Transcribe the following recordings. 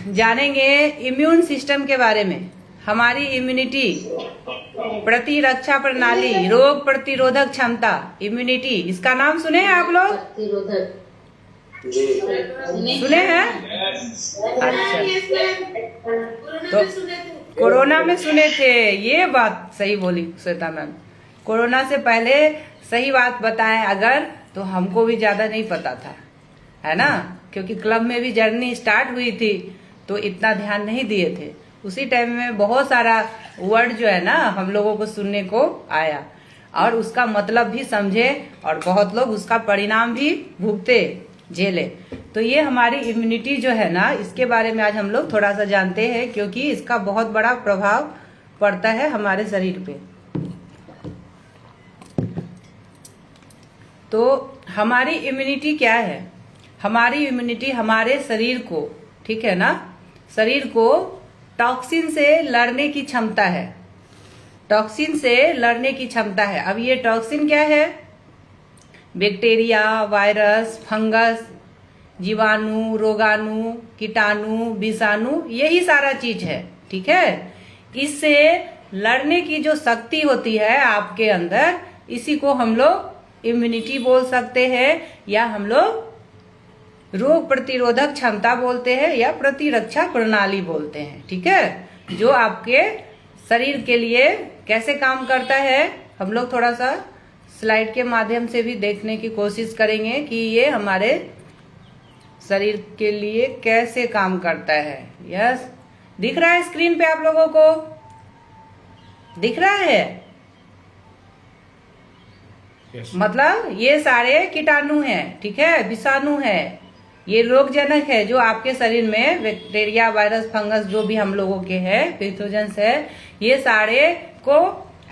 जानेंगे immune system के बारे में। हमारी इम्यूनिटी, प्रतिरक्षा प्रणाली, रोग प्रतिरोधक क्षमता, इम्यूनिटी, इसका नाम सुने हैं आप लोग? सुने हैं? अच्छा, तो कोरोना में सुने थे। ये बात सही बोली श्वेता मैम। कोरोना से पहले सही बात बताएं अगर, तो हमको भी ज्यादा नहीं पता था, है ना, क्योंकि क्लब में भी जर्नी स्टार्ट हुई थी तो इतना ध्यान नहीं दिए थे। उसी टाइम में बहुत सारा वर्ड जो है ना हम लोगों को सुनने को आया और उसका मतलब भी समझे और बहुत लोग उसका परिणाम भी भुगते, झेले। तो ये हमारी इम्यूनिटी जो है ना, इसके बारे में आज हम लोग थोड़ा सा जानते हैं, क्योंकि इसका बहुत बड़ा प्रभाव पड़ता है हमारे शरीर पे। तो हमारी इम्यूनिटी क्या है? हमारी इम्यूनिटी हमारे शरीर को, ठीक है ना, शरीर को टॉक्सिन से लड़ने की क्षमता है। टॉक्सिन से लड़ने की क्षमता है। अब ये टॉक्सिन क्या है? बैक्टीरिया, वायरस, फंगस, जीवाणु, रोगाणु, कीटाणु, विषाणु, यही सारा चीज है, ठीक है। इससे लड़ने की जो शक्ति होती है आपके अंदर, इसी को हम लोग इम्यूनिटी बोल सकते हैं, या हम लोग रोग प्रतिरोधक क्षमता बोलते हैं, या प्रतिरक्षा प्रणाली बोलते हैं, ठीक है। जो आपके शरीर के लिए कैसे काम करता है, हम लोग थोड़ा सा स्लाइड के माध्यम से भी देखने की कोशिश करेंगे कि ये हमारे शरीर के लिए कैसे काम करता है। यस, दिख रहा है स्क्रीन पे आप लोगों को? दिख रहा है? yes. मतलब ये सारे कीटाणु हैं, ठीक है, विषाणु है, ये रोगजनक है जो आपके शरीर में बैक्टीरिया, वायरस, फंगस जो भी हम लोगों के हैं, पैथोजेंस है, ये सारे को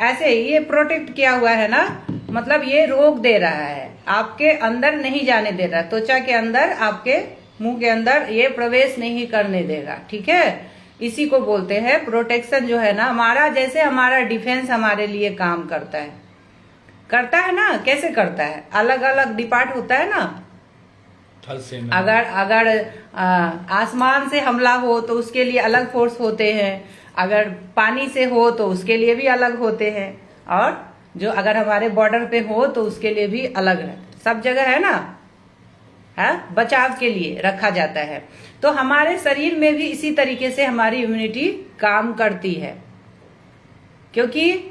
ऐसे ये प्रोटेक्ट किया हुआ है ना, मतलब ये रोक दे रहा है, आपके अंदर नहीं जाने दे रहा, त्वचा के अंदर, आपके मुंह के अंदर ये प्रवेश नहीं करने देगा, ठीक है। इसी को बोलते हैं प्रोटेक्शन जो है ना हमारा, जैसे हमारा डिफेंस हमारे लिए काम करता है ना। कैसे करता है? अलग अलग डिपार्ट होता है ना। अगर आसमान से हमला हो तो उसके लिए अलग फोर्स होते हैं, अगर पानी से हो तो उसके लिए भी अलग होते हैं, और जो अगर हमारे बॉर्डर पे हो तो उसके लिए भी अलग है। सब जगह है ना, है, बचाव के लिए रखा जाता है। तो हमारे शरीर में भी इसी तरीके से हमारी इम्यूनिटी काम करती है, क्योंकि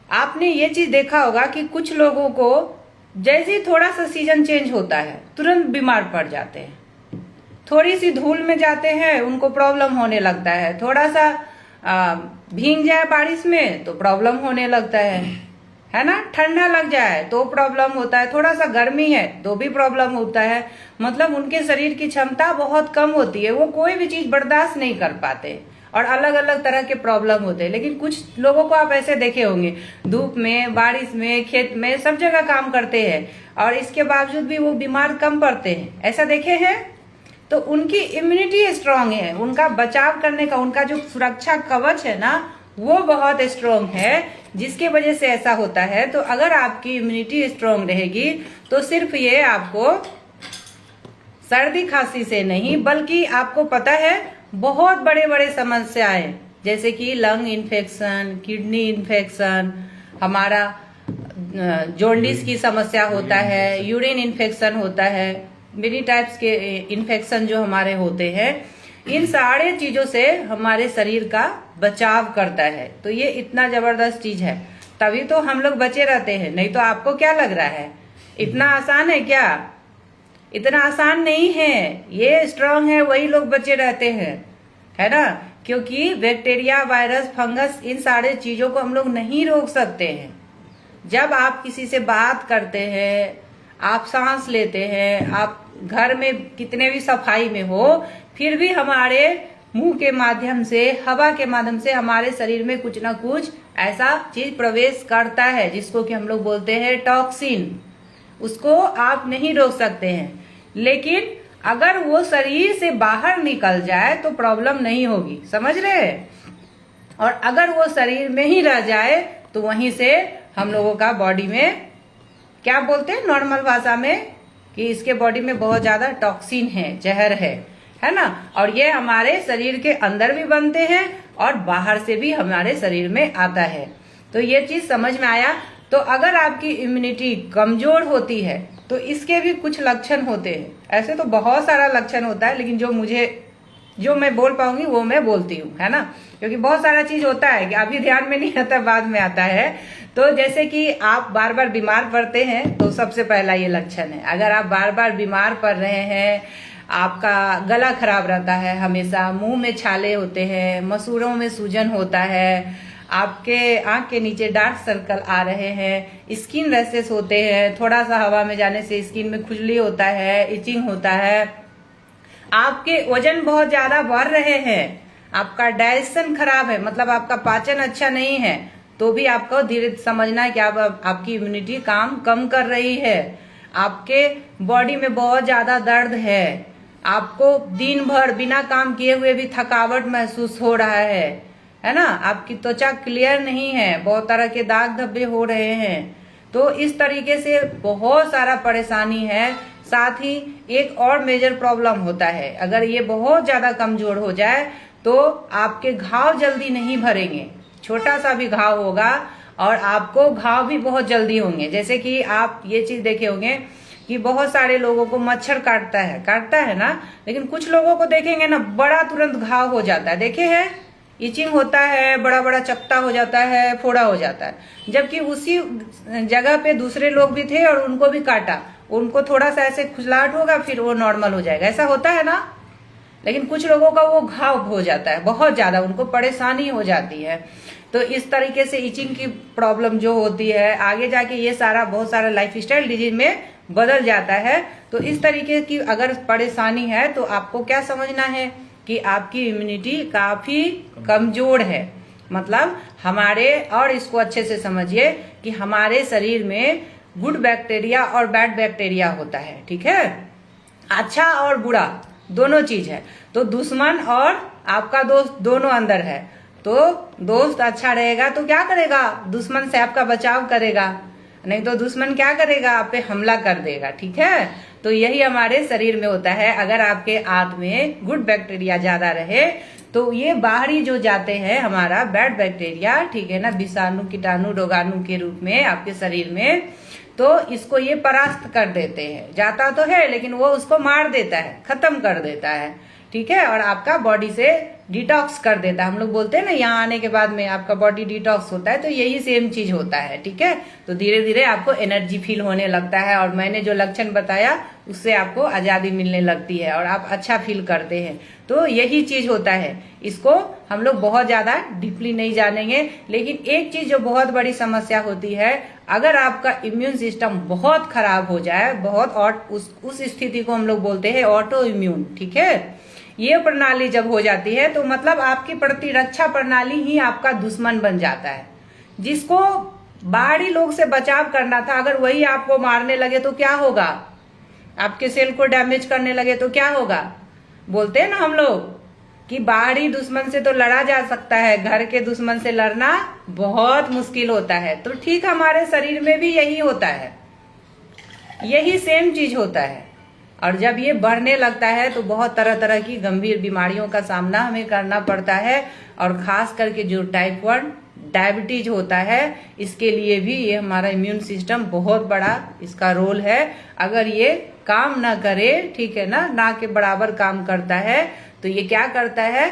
आपने ये चीज देखा होगा कि कुछ लोगों को जैसे ही थोड़ा सा सीजन चेंज होता है तुरंत बीमार पड़ जाते हैं। थोड़ी सी धूल में जाते हैं उनको प्रॉब्लम होने लगता है, थोड़ा सा भीग जाए बारिश में तो प्रॉब्लम होने लगता है ना, ठंडा लग जाए तो प्रॉब्लम होता है, थोड़ा सा गर्मी है तो भी प्रॉब्लम होता है। मतलब उनके शरीर की क्षमता बहुत कम होती है, वो कोई भी चीज बर्दाश्त नहीं कर पाते और अलग अलग तरह के प्रॉब्लम होते हैं। लेकिन कुछ लोगों को आप ऐसे देखे होंगे, धूप में, बारिश में, खेत में, सब जगह काम करते हैं और इसके बावजूद भी वो बीमार कम पड़ते हैं, ऐसा देखे हैं। तो उनकी इम्यूनिटी स्ट्रांग है, उनका बचाव करने का, उनका जो सुरक्षा कवच है ना, वो बहुत स्ट्रांग है, जिसके वजह से ऐसा होता है। तो अगर आपकी इम्यूनिटी स्ट्रांग रहेगी तो सिर्फ ये आपको सर्दी खांसी से नहीं, बल्कि आपको पता है बहुत बड़े बड़े समस्याएं, जैसे कि लंग इन्फेक्शन, किडनी इन्फेक्शन, हमारा जॉन्डिस की समस्या होता है, यूरिन इन्फेक्शन होता है, मेनी टाइप्स के इन्फेक्शन जो हमारे होते हैं, इन सारे चीजों से हमारे शरीर का बचाव करता है। तो ये इतना जबरदस्त चीज है, तभी तो हम लोग बचे रहते हैं। नहीं तो आपको क्या लग रहा है, इतना आसान है क्या? इतना आसान नहीं है। ये स्ट्रांग है वही लोग बचे रहते हैं, है ना, क्योंकि बैक्टीरिया, वायरस, फंगस, इन सारे चीजों को हम लोग नहीं रोक सकते हैं। जब आप किसी से बात करते हैं, आप सांस लेते हैं, आप घर में कितने भी सफाई में हो, फिर भी हमारे मुंह के माध्यम से, हवा के माध्यम से हमारे शरीर में कुछ ना कुछ ऐसा चीज प्रवेश करता है जिसको कि हम लोग बोलते हैं टॉक्सिन। उसको आप नहीं रोक सकते हैं, लेकिन अगर वो शरीर से बाहर निकल जाए तो प्रॉब्लम नहीं होगी, समझ रहे हैं। और अगर वो शरीर में ही रह जाए तो वहीं से हम लोगों का बॉडी में क्या बोलते हैं नॉर्मल भाषा में, कि इसके बॉडी में बहुत ज्यादा टॉक्सिन है, जहर है। है ना। और ये हमारे शरीर के अंदर भी बनते हैं और बाहर से भी हमारे शरीर में आता है। तो ये चीज समझ में आया। तो अगर आपकी इम्यूनिटी कमजोर होती है तो इसके भी कुछ लक्षण होते हैं। ऐसे तो बहुत सारा लक्षण होता है, लेकिन जो मैं बोल पाऊंगी वो मैं बोलती हूँ, है ना, क्योंकि बहुत सारा चीज होता है कि अभी ध्यान में नहीं आता, बाद में आता है। तो जैसे कि आप बार बार बीमार पड़ते हैं तो सबसे पहला ये लक्षण है। अगर आप बार बार बीमार पड़ रहे हैं, आपका गला खराब रहता है, हमेशा मुंह में छाले होते हैं, मसूड़ों में सूजन होता है, आपके आंख के नीचे डार्क सर्कल आ रहे हैं, स्किन रैशेस होते हैं, थोड़ा सा हवा में जाने से स्किन में खुजली होता है, इचिंग होता है, आपके वजन बहुत ज्यादा बढ़ रहे हैं, आपका डाइजेशन खराब है, मतलब आपका पाचन अच्छा नहीं है, तो भी आपको धीरे समझना है कि आपकी इम्यूनिटी काम कम कर रही है। आपके बॉडी में बहुत ज्यादा दर्द है, आपको दिन भर बिना काम किए हुए भी थकावट महसूस हो रहा है ना, आपकी त्वचा क्लियर नहीं है, बहुत तरह के दाग धब्बे हो रहे हैं। तो इस तरीके से बहुत सारा परेशानी है। साथ ही एक और मेजर प्रॉब्लम होता है, अगर ये बहुत ज्यादा कमजोर हो जाए तो आपके घाव जल्दी नहीं भरेंगे। छोटा सा भी घाव होगा और आपको घाव भी बहुत जल्दी होंगे। जैसे कि आप ये चीज देखे होंगे कि बहुत सारे लोगों को मच्छर काटता है ना, लेकिन कुछ लोगों को देखेंगे ना, बड़ा तुरंत घाव हो जाता है, देखे है, इचिंग होता है, बड़ा बड़ा चकता हो जाता है, फोड़ा हो जाता है। जबकि उसी जगह पे दूसरे लोग भी थे और उनको भी काटा, उनको थोड़ा सा ऐसे खुजलाहट होगा, फिर वो नॉर्मल हो जाएगा, ऐसा होता है ना। लेकिन कुछ लोगों का वो घाव हो जाता है, बहुत ज्यादा उनको परेशानी हो जाती है। तो इस तरीके से इचिंग की प्रॉब्लम जो होती है, आगे जाके ये सारा बहुत सारा लाइफस्टाइल डिजीज में बदल जाता है। तो इस तरीके की अगर परेशानी है तो आपको क्या समझना है कि आपकी इम्यूनिटी काफी कमजोर है। मतलब हमारे, और इसको अच्छे से समझिए कि हमारे शरीर में गुड बैक्टीरिया और बैड बैक्टीरिया होता है, ठीक है, अच्छा और बुरा दोनों चीज है। तो दुश्मन और आपका दोस्त दोनों अंदर है। तो दोस्त अच्छा रहेगा तो क्या करेगा, दुश्मन से आपका बचाव करेगा, नहीं तो दुश्मन क्या करेगा, आप पे हमला कर देगा, ठीक है। तो यही हमारे शरीर में होता है। अगर आपके आंत में गुड बैक्टीरिया ज्यादा रहे तो ये बाहरी जो जाते हैं हमारा बैड बैक्टीरिया, ठीक है ना, विषाणु कीटाणु रोगाणु के रूप में आपके शरीर में, तो इसको ये परास्त कर देते हैं। जाता तो है लेकिन वो उसको मार देता है, खत्म कर देता है, ठीक है, और आपका बॉडी से डिटॉक्स कर देता है। हम लोग बोलते हैं ना, यहाँ आने के बाद में आपका बॉडी डिटॉक्स होता है, तो यही सेम चीज होता है, ठीक है। तो धीरे धीरे आपको एनर्जी फील होने लगता है और मैंने जो लक्षण बताया उससे आपको आजादी मिलने लगती है और आप अच्छा फील करते हैं। तो यही चीज होता है। इसको हम लोग बहुत ज्यादा डीपली नहीं जानेंगे, लेकिन एक चीज जो बहुत बड़ी समस्या होती है, अगर आपका इम्यून सिस्टम बहुत खराब हो जाए, बहुत, और उस स्थिति को हम लोग बोलते हैं ऑटो इम्यून, ठीक है। ये प्रणाली जब हो जाती है तो मतलब आपकी प्रतिरक्षा प्रणाली ही आपका दुश्मन बन जाता है। जिसको बाहरी लोग से बचाव करना था, अगर वही आपको मारने लगे तो क्या होगा, आपके सेल को डैमेज करने लगे तो क्या होगा। बोलते हैं ना हम लोग कि बाहरी दुश्मन से तो लड़ा जा सकता है, घर के दुश्मन से लड़ना बहुत मुश्किल होता है। तो ठीक हमारे शरीर में भी यही होता है, यही सेम चीज होता है। और जब ये बढ़ने लगता है तो बहुत तरह तरह की गंभीर बीमारियों का सामना हमें करना पड़ता है। और खास करके जो टाइप 1 डायबिटीज होता है, इसके लिए भी ये हमारा इम्यून सिस्टम बहुत बड़ा इसका रोल है। अगर ये काम ना करे, ठीक है ना के बराबर काम करता है, तो ये क्या करता है,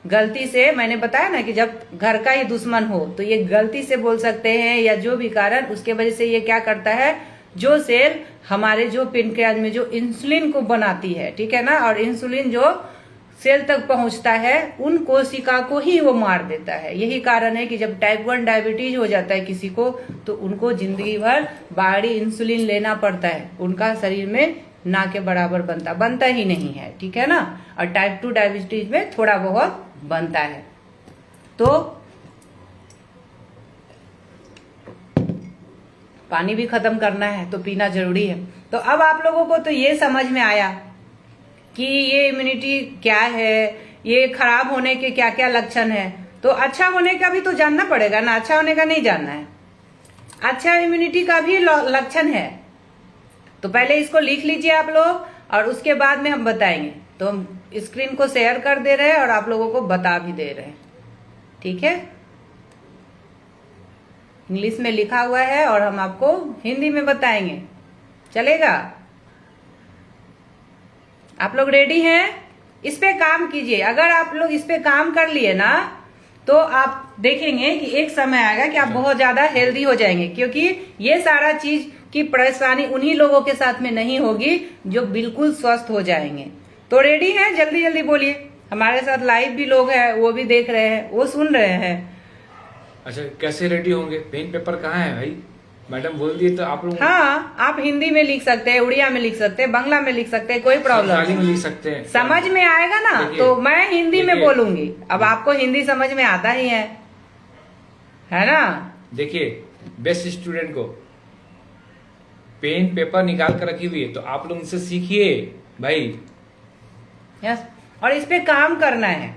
गलती से, मैंने बताया ना कि जब घर का ही दुश्मन हो तो ये गलती से बोल सकते हैं या जो भी कारण, उसके वजह से ये क्या करता है, जो सेल हमारे जो पेनक्रियाज में जो इंसुलिन को बनाती है, ठीक है ना, और इंसुलिन जो सेल तक पहुंचता है, उन कोशिका को ही वो मार देता है। यही कारण है कि जब टाइप 1 डायबिटीज हो जाता है किसी को, तो उनको जिंदगी भर बाहरी इंसुलिन लेना पड़ता है, उनका शरीर में ना के बराबर बनता ही नहीं है, ठीक है ना। और टाइप 2 डायबिटीज में थोड़ा बहुत बनता है। तो पानी भी खत्म करना है तो पीना जरूरी है। तो अब आप लोगों को तो ये समझ में आया कि ये इम्यूनिटी क्या है, ये खराब होने के क्या क्या लक्षण है। तो अच्छा होने का भी तो जानना पड़ेगा ना, अच्छा होने का नहीं जानना है। अच्छा इम्यूनिटी का भी लक्षण है, तो पहले इसको लिख लीजिए आप लोग और उसके बाद में हम बताएंगे। तो स्क्रीन को शेयर कर दे रहे हैं और आप लोगों को बता भी दे रहे हैं, ठीक है। इंग्लिश में लिखा हुआ है और हम आपको हिंदी में बताएंगे, चलेगा? आप लोग रेडी हैं? इस पे काम कीजिए। अगर आप लोग इस पे काम कर लिए ना तो आप देखेंगे कि एक समय आएगा कि आप बहुत ज्यादा हेल्दी हो जाएंगे, क्योंकि ये सारा चीज की परेशानी उन्हीं लोगों के साथ में नहीं होगी जो बिल्कुल स्वस्थ हो जाएंगे। तो रेडी हैं? जल्दी जल्दी बोलिए। हमारे साथ लाइव भी लोग हैं, वो भी देख रहे हैं, वो सुन रहे हैं। अच्छा, कैसे रेडी होंगे? पेन पेपर कहाँ है भाई? मैडम बोल दिए तो आप लोग। हाँ, आप हिंदी में लिख सकते हैं, उड़िया में लिख सकते हैं, बांग्ला में लिख सकते हैं, कोई प्रॉब्लम नहीं। में लिख सकते हैं, समझ में आएगा ना? तो मैं हिंदी में बोलूंगी। अब आपको हिंदी समझ में आता ही है ना? देखिए, बेस्ट स्टूडेंट को पेन पेपर निकाल कर रखी हुई है, तो आप लोग इनसे सीखिए भाई। यस, और इस पे काम करना है।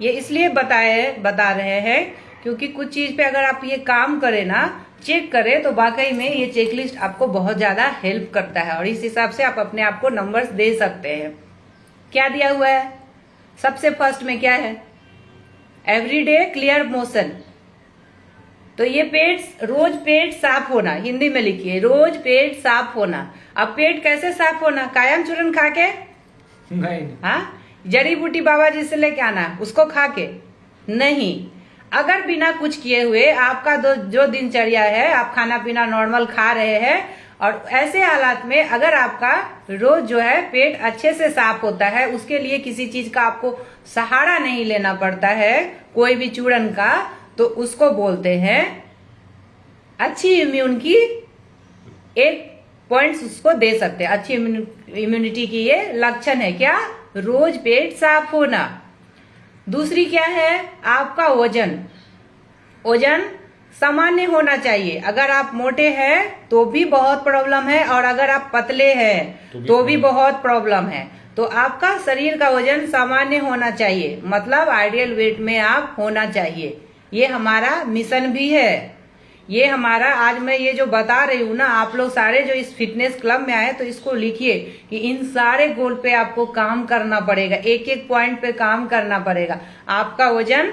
ये इसलिए बता रहे हैं क्योंकि कुछ चीज पे अगर आप ये काम करें ना, चेक करें, तो वाकई में ये चेकलिस्ट आपको बहुत ज्यादा हेल्प करता है और इस हिसाब से आप अपने आप को नंबर्स दे सकते हैं। क्या दिया हुआ है? सबसे फर्स्ट में क्या है? Everyday clear motion. तो ये रोज पेट साफ होना, हिंदी में लिखिए, रोज पेट साफ होना। अब पेट कैसे साफ होना? कायम चूर्ण खा के नहीं। हाँ, जड़ी बूटी बाबा जी से लेके आना, उसको खा के नहीं। अगर बिना कुछ किए हुए आपका जो दिनचर्या है, आप खाना पीना नॉर्मल खा रहे हैं और ऐसे हालात में अगर आपका रोज जो है पेट अच्छे से साफ होता है, उसके लिए किसी चीज का आपको सहारा नहीं लेना पड़ता है, कोई भी चूर्ण का, तो उसको बोलते हैं अच्छी इम्यून की एक पॉइंट्स उसको दे सकते हैं। अच्छी इम्यूनिटी की ये लक्षण है क्या? रोज पेट साफ होना। दूसरी क्या है? आपका वजन सामान्य होना चाहिए। अगर आप मोटे हैं तो भी बहुत प्रॉब्लम है और अगर आप पतले हैं तो भी बहुत प्रॉब्लम है। तो आपका शरीर का वजन सामान्य होना चाहिए, मतलब आइडियल वेट में आप होना चाहिए। ये हमारा मिशन भी है। ये हमारा आज मैं ये जो बता रही हूँ ना, आप लोग सारे जो इस फिटनेस क्लब में आए तो इसको लिखिए कि इन सारे गोल पे आपको काम करना पड़ेगा, एक एक पॉइंट पे काम करना पड़ेगा। आपका वजन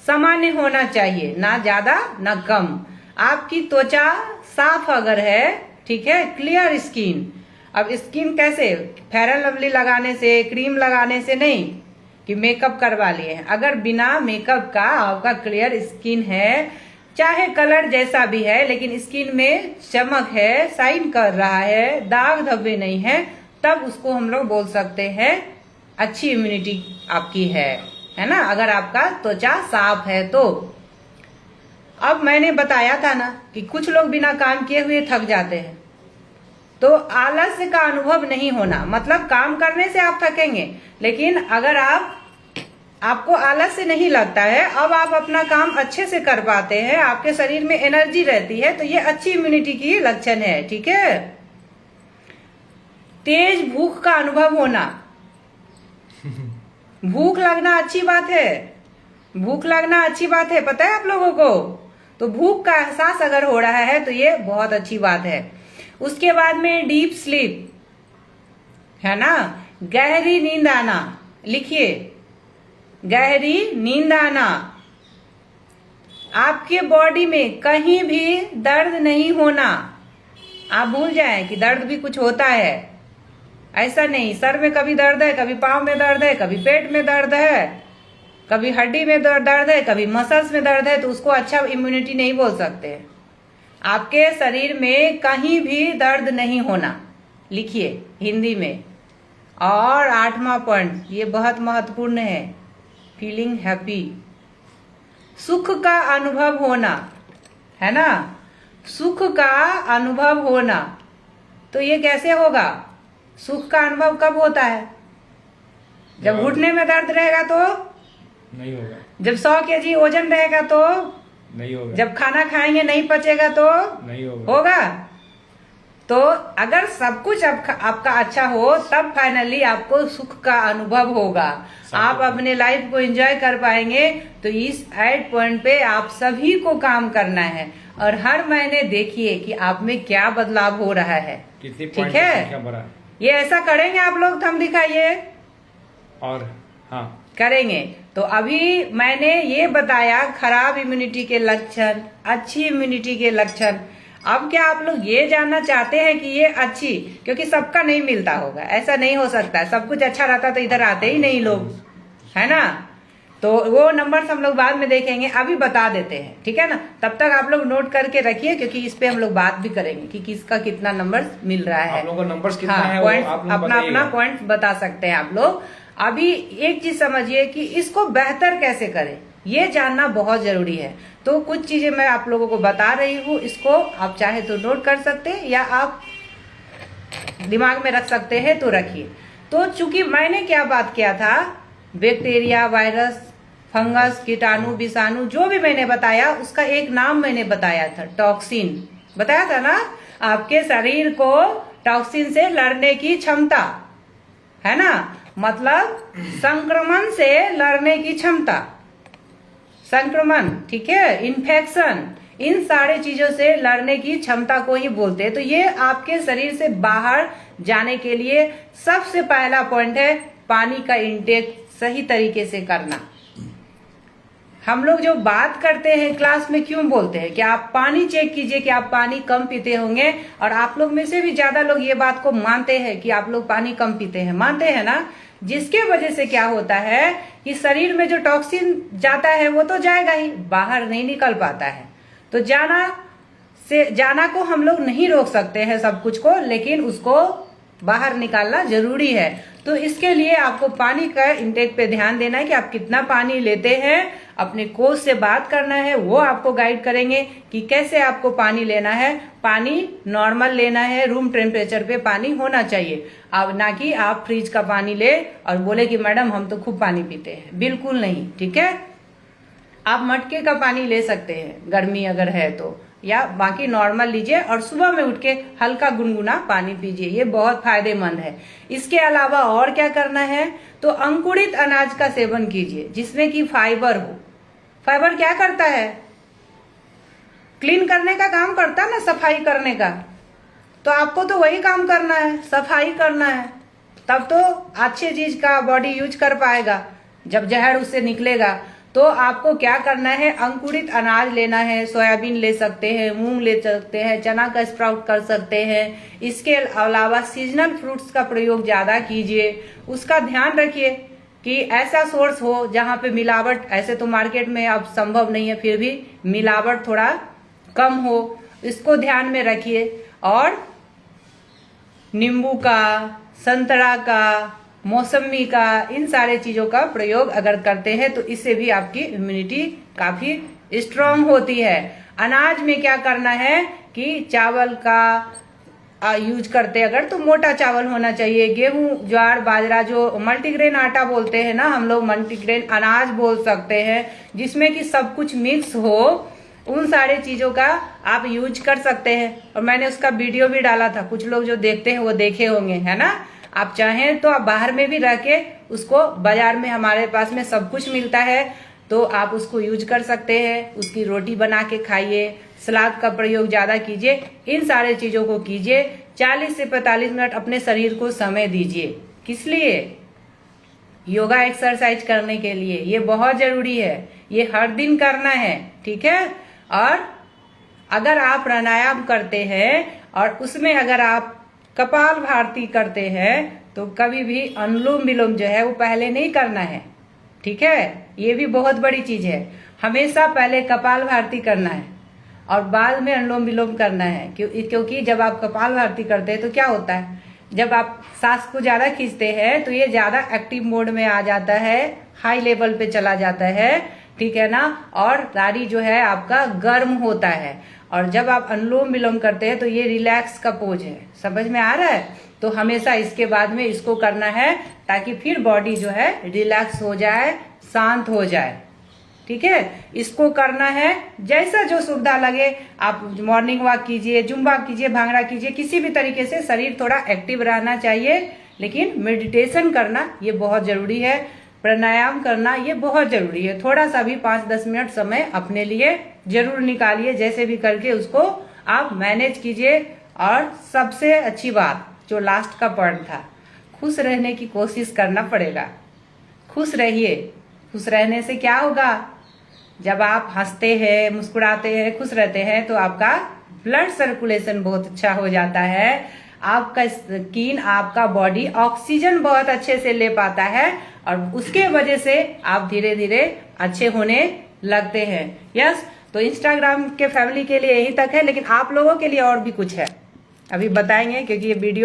सामान्य होना चाहिए, ना ज्यादा ना कम। आपकी त्वचा साफ अगर है, ठीक है, क्लियर स्किन। अब स्किन कैसे? फेयर एंड लवली लगाने से, क्रीम लगाने से नहीं कि मेकअप करवा लिए हैं। अगर बिना मेकअप का आपका क्लियर स्किन है, चाहे कलर जैसा भी है, लेकिन स्किन में चमक है, शाइन कर रहा है, दाग धब्बे नहीं है, तब उसको हम लोग बोल सकते हैं अच्छी इम्यूनिटी आपकी है ना, अगर आपका त्वचा साफ है तो। अब मैंने बताया था ना कि कुछ लोग बिना काम किए हुए थक जाते हैं, तो आलस्य का अनुभव नहीं होना, मतलब काम करने से आप थकेंगे, लेकिन अगर आपको आलस्य नहीं लगता है, अब आप अपना काम अच्छे से कर पाते हैं, आपके शरीर में एनर्जी रहती है, तो ये अच्छी इम्यूनिटी की लक्षण है, ठीक है। तेज भूख का अनुभव होना। भूख लगना अच्छी बात है, भूख लगना अच्छी बात है, पता है आप लोगों को? तो भूख का एहसास अगर हो रहा है तो ये बहुत अच्छी बात है। उसके बाद में डीप स्लीप, है ना, गहरी नींद आना। लिखिए, गहरी नींद आना। आपके बॉडी में कहीं भी दर्द नहीं होना। आप भूल जाएं कि दर्द भी कुछ होता है, ऐसा नहीं। सर में कभी दर्द है, कभी पाँव में दर्द है, कभी पेट में दर्द है, कभी हड्डी में दर्द है, कभी मसल्स में दर्द है, तो उसको अच्छा इम्यूनिटी नहीं बोल सकते। आपके शरीर में कहीं भी दर्द नहीं होना, लिखिए हिंदी में। और 8वां पॉइंट, ये बहुत महत्वपूर्ण है, फीलिंग हैप्पी। सुख का अनुभव होना, है ना, सुख का अनुभव होना। तो ये कैसे होगा? सुख का अनुभव कब होता है? जब घुटने में दर्द रहेगा तो नहीं होगा। जब 100 kg वजन रहेगा तो नहीं होगा। जब खाना खाएंगे नहीं पचेगा तो नहीं होगा। होगा। तो अगर सब कुछ आपका अच्छा हो, तब फाइनली आपको सुख का अनुभव होगा, आप अपने लाइफ को एंजॉय कर पाएंगे। तो इस 8 पॉइंट पे आप सभी को काम करना है और हर महीने देखिए कि आप में क्या बदलाव हो रहा है, ठीक है। ये ऐसा करेंगे आप लोग, थंब दिखाइए, और हाँ करेंगे। तो अभी मैंने ये बताया खराब इम्यूनिटी के लक्षण, अच्छी इम्यूनिटी के लक्षण। अब क्या आप लोग ये जानना चाहते हैं कि ये अच्छी, क्योंकि सबका नहीं मिलता होगा, ऐसा नहीं हो सकता, सब कुछ अच्छा रहता तो इधर आते ही नहीं लोग, है ना। तो वो नंबर्स हम लोग बाद में देखेंगे, अभी बता देते हैं, ठीक है ना। तब तक आप लोग नोट करके रखिए, क्योंकि इस पे हम लोग बात भी करेंगे कि किसका कितना नंबर्स मिल रहा है। आप लोगों को नंबर्स कितना हाँ, है पॉइंट वो आप लोग अपना बताइएगा। अपना पॉइंट बता सकते हैं आप लोग। अभी एक चीज समझिए कि इसको बेहतर कैसे करें, ये जानना बहुत जरूरी है। तो कुछ चीजें मैं आप लोगों को बता रही हूँ, इसको आप चाहे तो नोट कर सकते हैं या आप दिमाग में रख सकते हैं तो रखिए। तो चूंकि मैंने क्या बात किया था, बैक्टीरिया, वायरस, फंगस, कीटाणु, विषाणु, जो भी मैंने बताया उसका एक नाम मैंने बताया था, टॉक्सिन बताया था ना। आपके शरीर को टॉक्सिन से लड़ने की क्षमता है ना, मतलब संक्रमण से लड़ने की क्षमता, संक्रमण, ठीक है, इन्फेक्शन, इन सारे चीजों से लड़ने की क्षमता को ही बोलते हैं। तो ये आपके शरीर से बाहर जाने के लिए सबसे पहला पॉइंट है पानी का इंटेक सही तरीके से करना। हम लोग जो बात करते हैं क्लास में क्यों बोलते हैं कि आप पानी चेक कीजिए कि आप पानी कम पीते होंगे, और आप लोग में से भी ज्यादा लोग ये बात को मानते हैं कि आप लोग पानी कम पीते हैं, मानते हैं ना। जिसके वजह से क्या होता है कि शरीर में जो टॉक्सिन जाता है वो तो जाएगा ही, बाहर नहीं निकल पाता है। तो जाना को हम लोग नहीं रोक सकते हैं सब कुछ को, लेकिन उसको बाहर निकालना जरूरी है। तो इसके लिए आपको पानी का इंटेक पे ध्यान देना है कि आप कितना पानी लेते हैं। अपने कोच से बात करना है, वो आपको गाइड करेंगे कि कैसे आपको पानी लेना है। पानी नॉर्मल लेना है, रूम टेम्परेचर पे पानी होना चाहिए। अब ना कि आप फ्रिज का पानी ले और बोले कि मैडम हम तो खूब पानी पीते हैं, बिल्कुल नहीं, ठीक है। आप मटके का पानी ले सकते हैं गर्मी अगर है तो, या बाकी नॉर्मल लीजिए, और सुबह में उठ के हल्का गुनगुना पानी पीजिए, ये बहुत फायदेमंद है। इसके अलावा और क्या करना है, तो अंकुरित अनाज का सेवन कीजिए जिसमें कि फाइबर हो। फाइबर क्या करता है, क्लीन करने का काम करता है ना, सफाई करने का। तो आपको तो वही काम करना है, सफाई करना है, तब तो अच्छे चीज का बॉडी यूज कर पाएगा। जब जहर उससे निकलेगा तो आपको क्या करना है, अंकुरित अनाज लेना है। सोयाबीन ले सकते हैं, मूंग ले सकते हैं, चना का स्प्राउट कर सकते हैं। इसके अलावा सीजनल फ्रूट्स का प्रयोग ज्यादा कीजिए। उसका ध्यान रखिए कि ऐसा सोर्स हो जहां पे मिलावट, ऐसे तो मार्केट में अब संभव नहीं है, फिर भी मिलावट थोड़ा कम हो, इसको ध्यान में रखिए। और नींबू का, संतरा का, मौसमी का, इन सारे चीजों का प्रयोग अगर करते हैं तो इससे भी आपकी इम्यूनिटी काफी स्ट्रांग होती है। अनाज में क्या करना है कि चावल का यूज करते अगर तो मोटा चावल होना चाहिए। गेहूं, ज्वार, बाजरा, जो मल्टीग्रेन आटा बोलते हैं ना हम लोग, मल्टीग्रेन अनाज बोल सकते हैं, जिसमें कि सब कुछ मिक्स हो, उन सारे चीजों का आप यूज कर सकते हैं। और मैंने उसका वीडियो भी डाला था, कुछ लोग जो देखते हैं वो देखे होंगे, है ना। आप चाहें तो आप बाहर में भी रह के उसको, बाजार में हमारे पास में सब कुछ मिलता है, तो आप उसको यूज कर सकते हैं। उसकी रोटी बना के खाइए, सलाद का प्रयोग ज्यादा कीजिए, इन सारे चीजों को कीजिए। 40 से 45 मिनट अपने शरीर को समय दीजिए। किस लिए? योगा एक्सरसाइज करने के लिए। ये बहुत जरूरी है, ये हर दिन करना है, ठीक है। और अगर आप प्राणायाम करते हैं और उसमें अगर आप कपाल भारती करते हैं तो कभी भी अनुलोम विलोम जो है वो पहले नहीं करना है, ठीक है। ये भी बहुत बड़ी चीज है, हमेशा पहले कपाल भारती करना है और बाद में अनुलोम विलोम करना है। क्योंकि जब आप कपाल भारती करते हैं तो क्या होता है, जब आप सांस को ज्यादा खींचते हैं तो ये ज्यादा एक्टिव मोड में आ जाता है, हाई लेवल पे चला जाता है, ठीक है ना। और नाड़ी जो है आपका गर्म होता है। और जब आप अनुलोम विलोम करते हैं तो ये रिलैक्स का पोज है, समझ में आ रहा है। तो हमेशा इसके बाद में इसको करना है ताकि फिर बॉडी जो है रिलैक्स हो जाए, शांत हो जाए, ठीक है। इसको करना है जैसा जो सुविधा लगे। आप मॉर्निंग वॉक कीजिए, जुम्बा कीजिए, भांगड़ा कीजिए, किसी भी तरीके से शरीर थोड़ा एक्टिव रहना चाहिए। लेकिन मेडिटेशन करना ये बहुत जरूरी है, प्राणायाम करना ये बहुत जरूरी है। थोड़ा सा भी 5-10 मिनट समय अपने लिए जरूर निकालिए, जैसे भी करके उसको आप मैनेज कीजिए। और सबसे अच्छी बात जो लास्ट का पॉइंट था, खुश रहने की कोशिश करना पड़ेगा, खुश रहिए। खुश रहने से क्या होगा, जब आप हंसते हैं, मुस्कुराते हैं, खुश रहते हैं तो आपका ब्लड सर्कुलेशन बहुत अच्छा हो जाता है, आपका स्किन, आपका बॉडी ऑक्सीजन बहुत अच्छे से ले पाता है और उसके वजह से आप धीरे धीरे अच्छे होने लगते हैं। यस, तो इंस्टाग्राम के फैमिली के लिए यही तक है, लेकिन आप लोगों के लिए और भी कुछ है, अभी बताएंगे क्योंकि ये वीडियो